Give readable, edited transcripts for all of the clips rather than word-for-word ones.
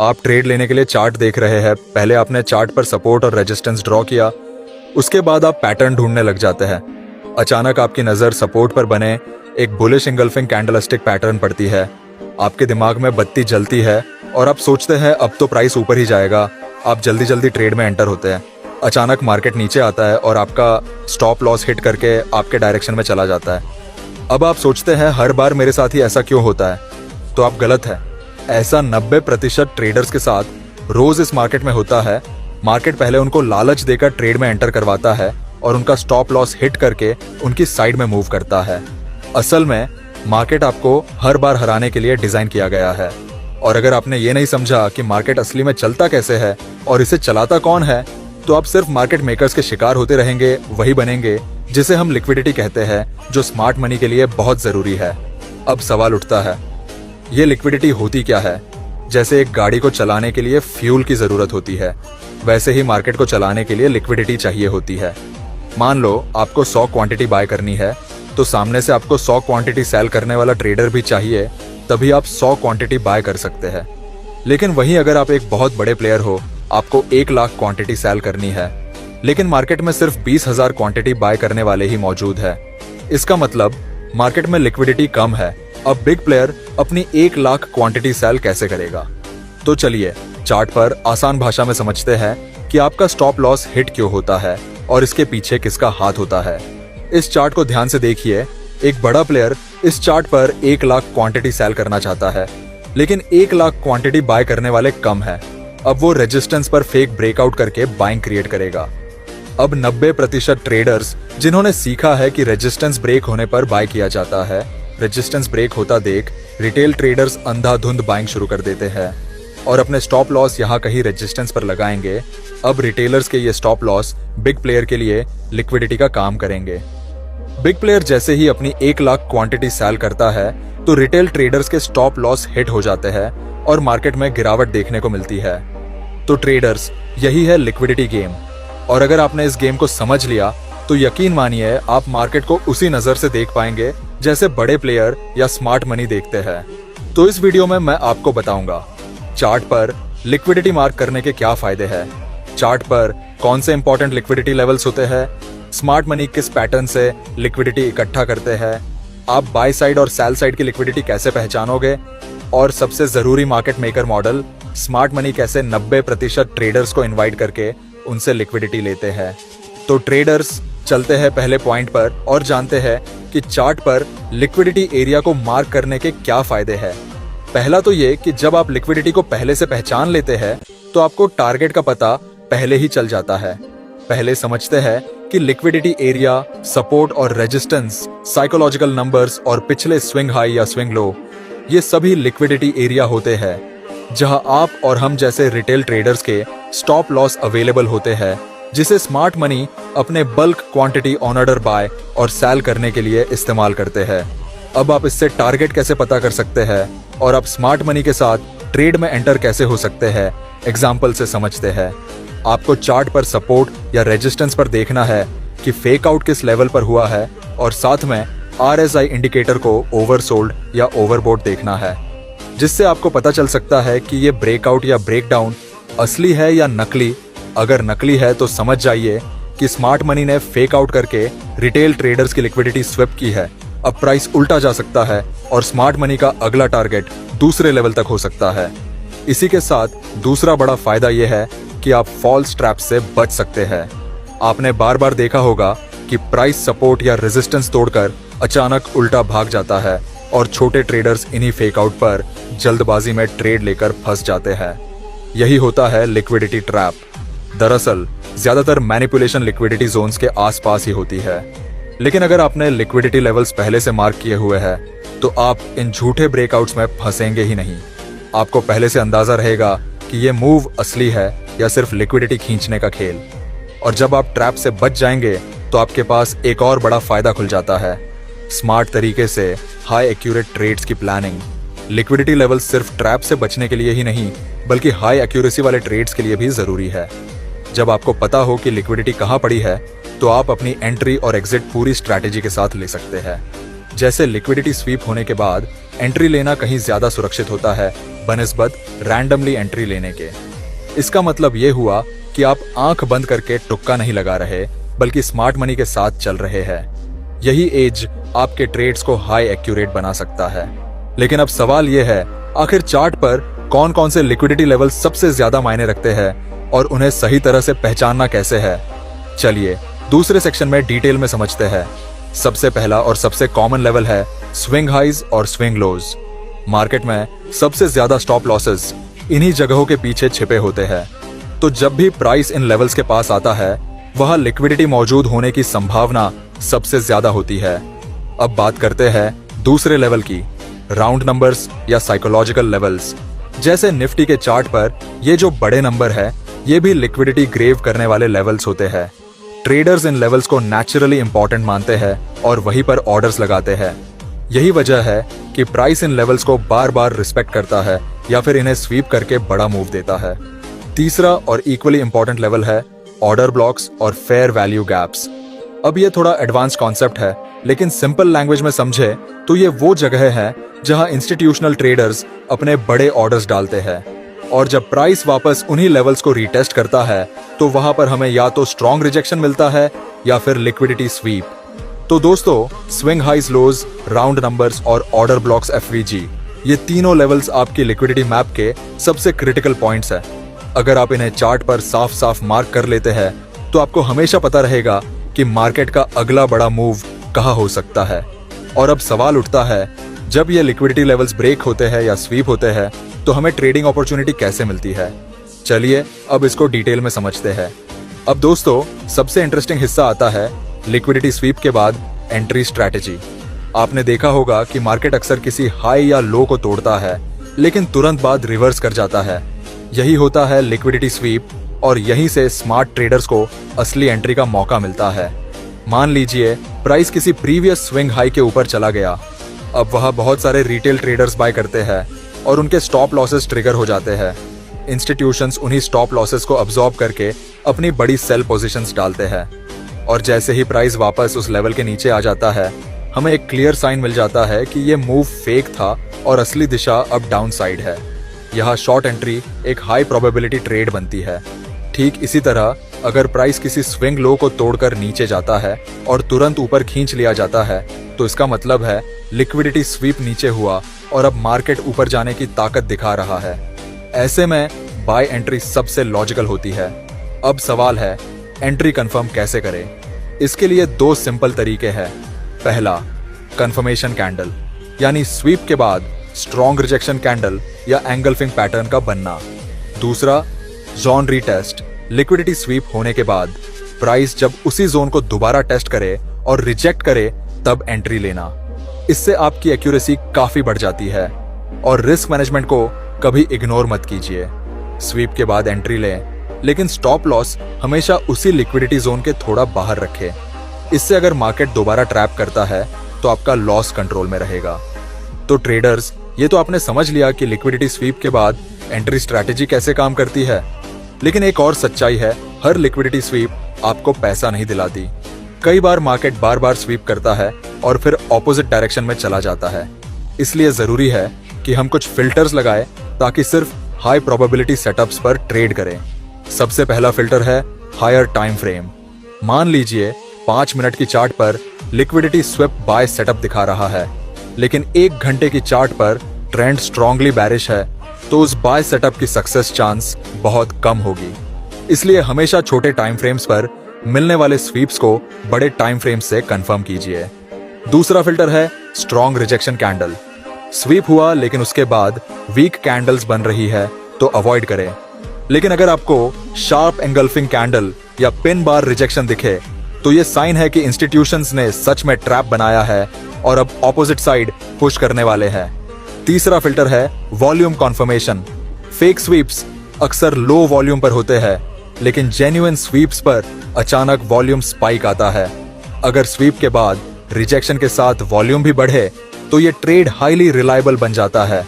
आप ट्रेड लेने के लिए चार्ट देख रहे हैं। पहले आपने चार्ट पर सपोर्ट और रेजिस्टेंस ड्रॉ किया, उसके बाद आप पैटर्न ढूंढने लग जाते हैं। अचानक आपकी नज़र सपोर्ट पर बने एक बुलिश इंगल्फिंग कैंडलस्टिक पैटर्न पड़ती है। आपके दिमाग में बत्ती जलती है और आप सोचते हैं अब तो प्राइस ऊपर ही जाएगा। आप जल्दी जल्दी ट्रेड में एंटर होते हैं। अचानक मार्केट नीचे आता है और आपका स्टॉप लॉस हिट करके आपके डायरेक्शन में चला जाता है। अब आप सोचते हैं हर बार मेरे साथ ही ऐसा क्यों होता है, तो आप गलत है। ऐसा 90% ट्रेडर्स के साथ रोज इस मार्केट में होता है। मार्केट पहले उनको लालच देकर ट्रेड में एंटर करवाता है और उनका स्टॉप लॉस हिट करके उनकी साइड में मूव करता है। असल में मार्केट आपको हर बार हराने के लिए डिजाइन किया गया है। और अगर आपने ये नहीं समझा कि मार्केट असली में चलता कैसे है और इसे चलाता कौन है, तो आप सिर्फ मार्केट मेकर्स के शिकार होते रहेंगे, वही बनेंगे जिसे हम लिक्विडिटी कहते हैं, जो स्मार्ट मनी के लिए बहुत जरूरी है। अब सवाल उठता है, ये लिक्विडिटी होती क्या है? जैसे एक गाड़ी को चलाने के लिए फ्यूल की जरूरत होती है, वैसे ही मार्केट को चलाने के लिए लिक्विडिटी चाहिए होती है। मान लो आपको 100 क्वांटिटी बाय करनी है, तो सामने से आपको 100 क्वांटिटी सेल करने वाला ट्रेडर भी चाहिए, तभी आप 100 क्वांटिटी बाय कर सकते हैं। लेकिन वहीं अगर आप एक बहुत बड़े प्लेयर हो, आपको 1 लाख क्वांटिटी सेल करनी है, लेकिन मार्केट में सिर्फ 20,000 क्वांटिटी बाय करने वाले ही मौजूद है। इसका मतलब मार्केट में लिक्विडिटी कम है। अब बिग प्लेयर अपनी 1 लाख क्वांटिटी सेल कैसे करेगा? तो चलिए चार्ट पर आसान भाषा में समझते हैं कि आपका स्टॉप लॉस हिट क्यों होता है और इसके पीछे किसका हाथ होता है। इस चार्ट को ध्यान से देखिए। एक बड़ा प्लेयर इस चार्ट पर 1 लाख क्वांटिटी सेल करना चाहता है, लेकिन 1 लाख क्वांटिटी बाय करने वाले कम है। अब वो रेजिस्टेंस पर फेक ब्रेकआउट करके बाइंग क्रिएट करेगा। अब 90% ट्रेडर्स जिन्होंने सीखा है कि रेजिस्टेंस ब्रेक होने पर बाय किया जाता है, रेजिस्टेंस ब्रेक होता देख रिटेल ट्रेडर्स अंधाधुंध बाइंग शुरू कर देते हैं और अपने स्टॉप लॉस यहाँ कहीं रेजिस्टेंस पर लगाएंगे। अब रिटेलर्स के ये स्टॉप लॉस बिग प्लेयर के लिए लिक्विडिटी का काम करेंगे। बिग प्लेयर जैसे ही अपनी 1 लाख क्वांटिटी सेल करता है, तो रिटेल ट्रेडर्स के स्टॉप लॉस हिट हो जाते हैं और मार्केट में गिरावट देखने को मिलती है। तो ट्रेडर्स, यही है लिक्विडिटी गेम। और अगर आपने इस गेम को समझ लिया, तो यकीन मानिए आप मार्केट को उसी नजर से देख पाएंगे जैसे बड़े प्लेयर या स्मार्ट मनी देखते हैं। तो इस वीडियो में मैं आपको बताऊंगा चार्ट पर लिक्विडिटी मार्क करने के क्या फायदे हैं, चार्ट पर कौन से इंपॉर्टेंट लिक्विडिटी लेवल्स होते हैं, स्मार्ट मनी किस पैटर्न से लिक्विडिटी इकट्ठा करते हैं, आप बाय साइड और सेल साइड की लिक्विडिटी कैसे पहचानोगे, और सबसे जरूरी market maker model smart money कैसे 90% ट्रेडर्स को इनवाइट करके उनसे लिक्विडिटी लेते हैं। तो ट्रेडर्स, चलते हैं पहले पॉइंट पर और जानते हैं कि चार्ट पर लिक्विडिटी एरिया को मार्क करने के क्या फायदे हैं। पहला तो ये कि जब आप लिक्विडिटी को पहले से पहचान लेते हैं, तो आपको टारगेट का पता पहले ही चल जाता है। पहले समझते हैं कि लिक्विडिटी एरिया, सपोर्ट और रेजिस्टेंस, साइकोलॉजिकल नंबर्स और पिछले स्विंग हाई या स्विंग लो, ये सभी लिक्विडिटी एरिया होते हैं जहां आप और हम जैसे रिटेल ट्रेडर्स के स्टॉप लॉस अवेलेबल होते हैं, जिसे स्मार्ट मनी अपने bulk quantity on order by और सेल करने के लिए इस्तेमाल करते हैं। अब आप इससे टारगेट कैसे पता कर सकते हैं और आप स्मार्ट मनी के साथ ट्रेड में एंटर कैसे हो सकते हैं, एग्जाम्पल से समझते हैं। आपको चार्ट पर सपोर्ट या रेजिस्टेंस पर देखना है कि फेक आउट किस लेवल पर हुआ है, और साथ में RSI इंडिकेटर को ओवरसोल्ड या ओवरबोट देखना है, जिससे आपको पता चल सकता है कि ये ब्रेकआउट या ब्रेकडाउन असली है या नकली। अगर नकली है तो समझ जाइए कि स्मार्ट मनी ने फेक आउट करके रिटेल ट्रेडर्स की लिक्विडिटी स्विप की है। अब प्राइस उल्टा जा सकता है और स्मार्ट मनी का अगला टारगेट दूसरे लेवल तक हो सकता है। इसी के साथ दूसरा बड़ा फायदा यह है कि आप फॉल्स ट्रैप से बच सकते हैं। आपने बार बार देखा होगा कि प्राइस सपोर्ट या रेजिस्टेंस तोड़कर अचानक उल्टा भाग जाता है और छोटे ट्रेडर्स इन्हीं फेक आउट पर जल्दबाजी में ट्रेड लेकर फंस जाते हैं। यही होता है लिक्विडिटी ट्रैप। दरअसल ज्यादातर मैनिपुलेशन लिक्विडिटी जोन्स के आसपास ही होती है, लेकिन अगर आपने लिक्विडिटी लेवल्स पहले से मार्क किए हुए हैं, तो आप इन झूठे ब्रेकआउट्स में फंसेंगे ही नहीं। आपको पहले से अंदाजा रहेगा कि ये मूव असली है या सिर्फ लिक्विडिटी खींचने का खेल। और जब आप ट्रैप से बच जाएंगे, तो आपके पास एक और बड़ा फायदा खुल जाता है, स्मार्ट तरीके से हाई एक्यूरेट ट्रेड्स की प्लानिंग। लिक्विडिटी लेवल सिर्फ ट्रैप से बचने के लिए ही नहीं, बल्कि हाई एक्यूरेसी वाले ट्रेड्स के लिए भी जरूरी है। जब आपको पता हो कि लिक्विडिटी कहाँ पड़ी है, तो आप अपनी एंट्री और एग्जिट पूरी स्ट्रैटेजी के साथ ले सकते हैं। जैसे लिक्विडिटी स्वीप होने के बाद एंट्री लेना कहीं ज्यादा सुरक्षित होता है, बनिस्बत रैंडमली एंट्री लेने के। इसका मतलब ये हुआ कि आप आंख बंद करके तुक्का नहीं लगा रहे, बल्कि स्मार्ट मनी के साथ चल रहे हैं। यही एज आपके ट्रेड्स को हाई एक्यूरेट बना सकता है। लेकिन अब सवाल यह है, आखिर चार्ट पर कौन कौन से लिक्विडिटी लेवल सबसे ज्यादा मायने रखते हैं और उन्हें सही तरह से पहचानना कैसे है? चलिए दूसरे सेक्शन में डिटेल में समझते हैं। सबसे पहला और सबसे कॉमन लेवल है स्विंग हाइज और स्विंग लोज। मार्केट में सबसे ज्यादा स्टॉप लॉसेस इन्हीं जगहों के पीछे छिपे होते हैं। तो जब भी प्राइस इन लेवल्स के पास आता है, वहां लिक्विडिटी मौजूद होने की संभावना सबसे ज्यादा होती है। अब बात करते हैं दूसरे लेवल की, राउंड नंबर्स या साइकोलॉजिकल लेवल्स। जैसे निफ्टी के चार्ट पर ये जो बड़े नंबर है, ये भी लिक्विडिटी ग्रेव करने वाले लेवल्स होते हैं। ट्रेडर्स इन लेवल्स को नेचुरली इंपॉर्टेंट मानते हैं और वहीं पर ऑर्डर्स लगाते हैं। यही वजह है कि प्राइस इन लेवल्स को बार बार रिस्पेक्ट करता है या फिर इन्हें स्वीप करके बड़ा मूव देता है। तीसरा और इक्वली इंपॉर्टेंट लेवल है ऑर्डर ब्लॉक्स और फेयर वैल्यू गैप्स। अब ये थोड़ा एडवांस कॉन्सेप्ट है, लेकिन सिंपल लैंग्वेज में समझे तो ये वो जगह है जहां इंस्टीट्यूशनल ट्रेडर्स अपने बड़े ऑर्डर्स डालते हैं, और जब प्राइस वापस उन्हीं लेवल्स को रीटेस्ट करता है तो वहां पर हमें या तो स्ट्रॉन्ग रिजेक्शन मिलता है या फिर लिक्विडिटी स्वीप। तो दोस्तों, स्विंग हाइज लोज, राउंड नंबर्स और ऑर्डर ब्लॉक्स FVG, ये तीनों लेवल्स आपकी लिक्विडिटी मैप के सबसे क्रिटिकल पॉइंट्स हैं। अगर आप इन्हें चार्ट पर साफ साफ मार्क कर लेते हैं तो आपको हमेशा पता रहेगा कि मार्केट का अगला बड़ा मूव कहाँ हो सकता है। और अब सवाल उठता है, जब ये लिक्विडिटी लेवल्स ब्रेक होते हैं या स्वीप होते हैं तो हमें ट्रेडिंग अपॉर्चुनिटी कैसे मिलती है? चलिए अब इसको डिटेल में समझते हैं। अब दोस्तों, सबसे इंटरेस्टिंग हिस्सा आता है लिक्विडिटी स्वीप के बाद एंट्री स्ट्रैटेजी। आपने देखा होगा कि मार्केट अक्सर किसी हाई या लो को तोड़ता है, लेकिन तुरंत बाद रिवर्स कर जाता है। यही होता है लिक्विडिटी स्वीप, और यहीं से स्मार्ट ट्रेडर्स को असली एंट्री का मौका मिलता है। मान लीजिए प्राइस किसी प्रीवियस स्विंग हाई के ऊपर चला गया। अब वह बहुत सारे रिटेल ट्रेडर्स बाय करते हैं और उनके स्टॉप लॉसेस ट्रिगर हो जाते हैं। इंस्टीट्यूशंस उन्हीं स्टॉप लॉसेस को अब्सॉर्ब करके अपनी बड़ी सेल पोजीशंस डालते हैं, और जैसे ही प्राइस वापस उस लेवल के नीचे आ जाता है, हमें एक क्लियर साइन मिल जाता है कि ये मूव फेक था और असली दिशा अब डाउन साइड है। यहाँ शॉर्ट एंट्री एक हाई प्रोबेबिलिटी ट्रेड बनती है। ठीक इसी तरह अगर प्राइस किसी स्विंग लो को तोड़कर नीचे जाता है और तुरंत ऊपर खींच लिया जाता है, तो इसका मतलब है लिक्विडिटी स्वीप नीचे हुआ और अब मार्केट ऊपर जाने की ताकत दिखा रहा है। ऐसे में बाय एंट्री सबसे लॉजिकल होती है। अब सवाल है, एंट्री कंफर्म कैसे करें? इसके लिए दो सिंपल तरीके हैं। पहला, कंफर्मेशन कैंडल, यानी स्वीप के बाद स्ट्रॉन्ग रिजेक्शन कैंडल या एंगल्फिंग पैटर्न का बनना। दूसरा, जोन रीटेस्ट, लिक्विडिटी स्वीप होने के बाद प्राइस जब उसी जोन को दोबारा टेस्ट करे और रिजेक्ट करे तब एंट्री लेना। इससे आपकी एक्यूरेसी काफी बढ़ जाती है, और रिस्क मैनेजमेंट को कभी इग्नोर मत कीजिए। स्वीप के बाद एंट्री लें, लेकिन स्टॉप लॉस हमेशा उसी लिक्विडिटी जोन के थोड़ा बाहर रखें। इससे अगर मार्केट दोबारा ट्रैप करता है तो आपका लॉस कंट्रोल में रहेगा। तो ट्रेडर्स, ये तो आपने समझ लिया कि लिक्विडिटी स्वीप के बाद एंट्री स्ट्रैटेजी कैसे काम करती है, लेकिन एक और सच्चाई है, हर लिक्विडिटी स्वीप आपको पैसा नहीं दिलाती। कई बार मार्केट बार बार स्वीप करता है और फिर ऑपोजिट डायरेक्शन में चला जाता है। इसलिए जरूरी है कि हम कुछ फिल्टर्स लगाएं ताकि सिर्फ हाई प्रोबेबिलिटी सेटअप्स पर ट्रेड करें। सबसे पहला फिल्टर है हायर टाइम फ्रेम। मान लीजिए 5 मिनट की चार्ट पर लिक्विडिटी स्वीप बाय सेटअप दिखा रहा है, लेकिन 1 घंटे की चार्ट पर ट्रेंड स्ट्रांगली बेरिश है, तो उस बाय सेटअप की सक्सेस चांस बहुत कम होगी। इसलिए हमेशा छोटे टाइम फ्रेम्स पर मिलने वाले स्वीप्स को बड़े टाइम फ्रेम्स से कंफर्म कीजिए। दूसरा फिल्टर है स्ट्रॉन्ग रिजेक्शन कैंडल। स्वीप हुआ लेकिन उसके बाद वीक कैंडल्स बन रही है तो अवॉइड करें। लेकिन अगर आपको शार्प एंगल्फिंग कैंडल या पिन बार रिजेक्शन दिखे तो ये साइन है कि इंस्टीट्यूशंस ने सच में ट्रैप बनाया है और अब ऑपोजिट साइड पुश करने वाले हैं। तीसरा फिल्टर है वॉल्यूम कॉन्फर्मेशन। फेक स्वीप्स अक्सर लो वॉल्यूम पर होते हैं, लेकिन जेन्युइन स्वीप्स पर अचानक वॉल्यूम स्पाइक आता है। अगर स्वीप के बाद रिजेक्शन के साथ वॉल्यूम भी बढ़े तो ये ट्रेड हाईली रिलायबल बन जाता है।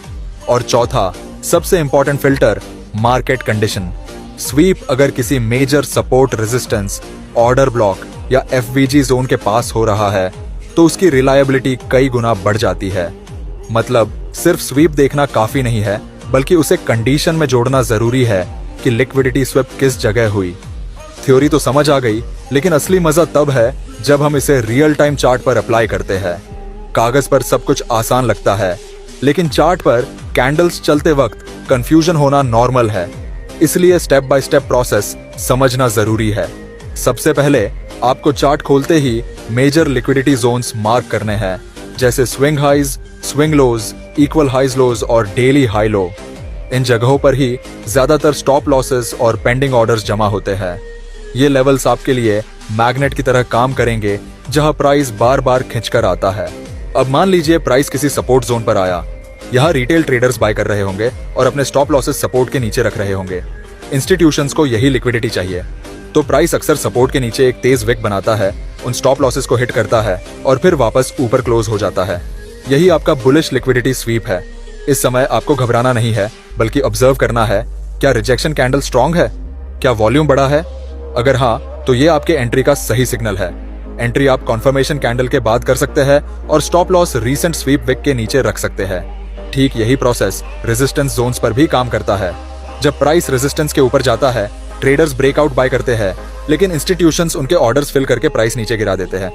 और चौथा, सबसे important filter, market condition. Sweep अगर किसी major support resistance, order block या FVG जोन के पास हो रहा है तो उसकी रिलायबिलिटी कई गुना बढ़ जाती है। मतलब सिर्फ स्वीप देखना काफी नहीं है, बल्कि उसे कंडीशन में जोड़ना जरूरी है कि लिक्विडिटी स्विप किस जगह हुई। थ्योरी तो समझ आ गई, लेकिन असली मजा तब है जब हम इसे रियल टाइम चार्ट पर अप्लाई करते हैं। कागज पर सब कुछ आसान लगता है, लेकिन चार्ट पर कैंडल्स चलते वक्त कंफ्यूजन होना नॉर्मल है। इसलिए स्टेप बाय स्टेप प्रोसेस समझना जरूरी है। सबसे पहले आपको चार्ट खोलते ही मेजर लिक्विडिटी जोन्स मार्क करने हैं, जैसे स्विंग हाइज, स्विंग लोज, इक्वल हाइज लोज और डेली हाई लो। इन जगहों पर ही ज्यादातर स्टॉप लॉसेस और पेंडिंग ऑर्डर्स जमा होते हैं। ये लेवल्स आपके लिए मैग्नेट की तरह काम करेंगे, जहां प्राइस बार बार खिंचकर आता है। अब मान लीजिए प्राइस किसी सपोर्ट जोन पर आया। यहाँ रिटेल ट्रेडर्स बाय कर रहे होंगे और अपने स्टॉप लॉसेस सपोर्ट के नीचे रख रहे होंगे। इंस्टीट्यूशंस को यही लिक्विडिटी चाहिए, तो प्राइस अक्सर सपोर्ट के नीचे एक तेज विक बनाता है, उन स्टॉप लॉसेस को हिट करता है और फिर वापस ऊपर क्लोज हो जाता है। यही आपका बुलिश लिक्विडिटी स्वीप है। इस समय आपको घबराना नहीं है, बल्कि ऑब्जर्व करना है, क्या रिजेक्शन कैंडल स्ट्रांग है, क्या वॉल्यूम बड़ा है। अगर हाँ, तो ये आपके एंट्री का सही सिग्नल है। एंट्री आप कॉन्फर्मेशन कैंडल के बाद कर सकते हैं और stop loss recent sweep wick के नीचे रख सकते हैं। ठीक यही प्रोसेस रेजिस्टेंस जोन्स पर भी काम करता है। जब प्राइस रेजिस्टेंस के ऊपर जाता है, ट्रेडर्स ब्रेकआउट बाय करते हैं, लेकिन इंस्टीट्यूशंस उनके ऑर्डर्स फिल करके प्राइस नीचे गिरा देते हैं।